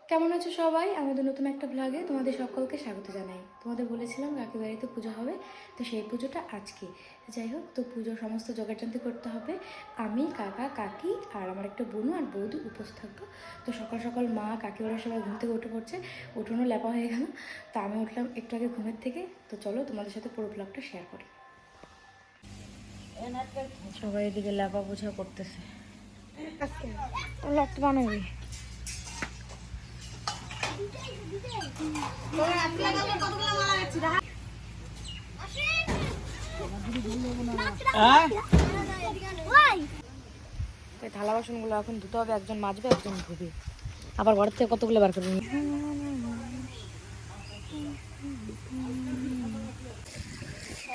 কেমন আছো সবাই? আমাদের নতুন একটা ব্লগে তোমাদের সকলকে স্বাগত জানাই। তোমাদের বলেছিলাম কাকি বাড়িতে পুজো হবে, তো সেই পুজোটা আজকে। যাই হোক, তো পুজোর সমস্ত জোগাড়যন্ত্র করতে হবে। আমি, কাকা, কাকি আর আমার একটা বোনু আর বৌদি উপোস থাকবো। তো সকাল সকাল মা কাকি ওরা সবাই ঘুম থেকে উঠে পড়ছে, উঠোনো লেপা হয়ে গেল। তো আমি উঠলাম একটু আগে ঘুমের থেকে। তো চলো তোমাদের সাথে পুরো ব্লগটা শেয়ার করি। সবাই এদিকে লেপা পোছা করতেছে। লক বানাবি থালা বাসন গুলো এখন ধুতে হবে, একজন মাজবে একজন ধুবে, আবার ঘর থেকে কতগুলো বার করবে।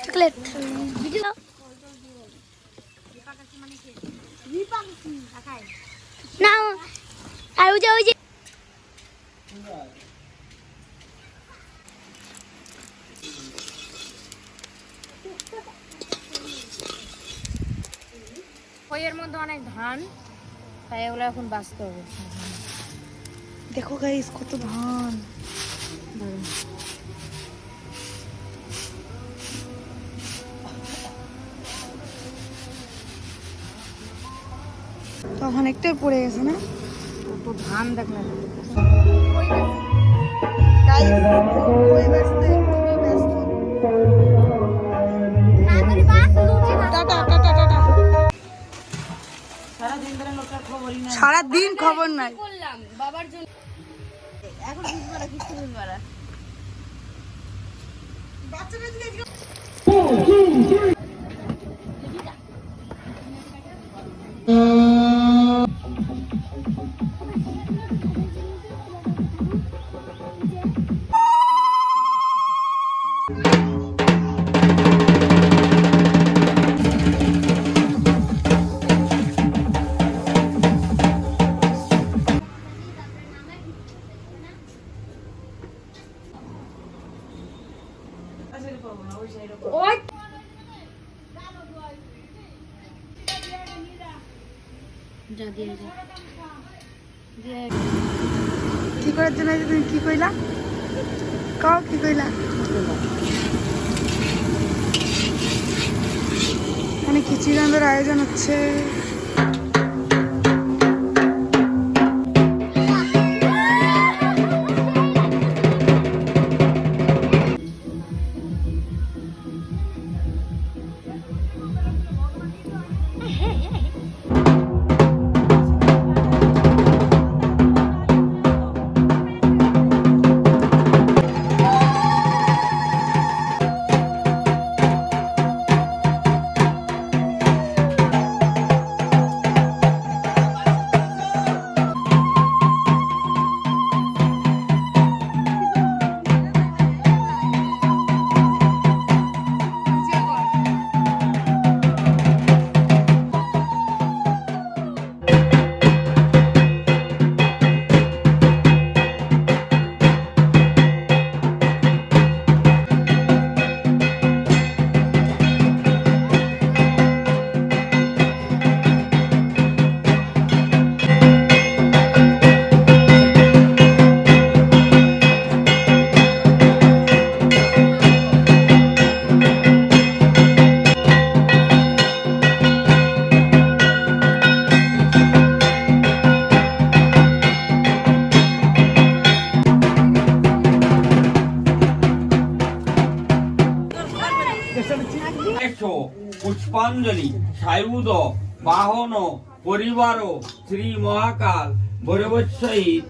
চকলেট না আর ওই যে এর মধ্যে অনেক ধান, তাই এগুলো এখন বাঁচতে হবে। দেখো গাইস কত ধান। তো অনেকটাই পড়ে গেছে না, কত ধান দেখলেন। সারাদিন খবর নাই। বাবার জন্য এখন কি করার জন্য তুমি কি কইলা? কাও কি কইলা? মানে খিচুড়ি রান্নার আয়োজন হচ্ছে। পুষ্পাঞ্জলি সায়ুধ বাহন পরিবার শ্রী মহাকাল ভৈরবসহিত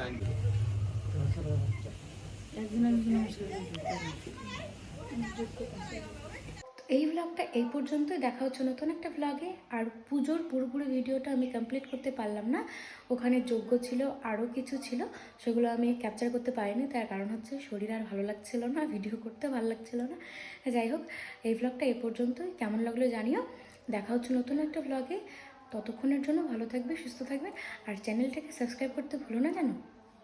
আন্টি। এই ভ্লগটা এই পর্যন্তই, দেখা হচ্ছে নতুন একটা ভ্লগে। আর পুজোর পুরোপুরি ভিডিওটা আমি কমপ্লিট করতে পারলাম না, ওখানে যজ্ঞ ছিল, আরও কিছু ছিল, সেগুলো আমি ক্যাপচার করতে পারিনি। তার কারণ হচ্ছে শরীর আর ভালো লাগছিল না, ভিডিও করতে ভালো লাগছিল না। যাই হোক, এই ভ্লগটা এই পর্যন্তই। কেমন লাগলো জানিও। দেখা হচ্ছে নতুন একটা ভ্লগে। ততক্ষণের জন্য ভালো থাকবে, সুস্থ থাকবে, আর চ্যানেলটাকে সাবস্ক্রাইব করতে ভুলো না জানো।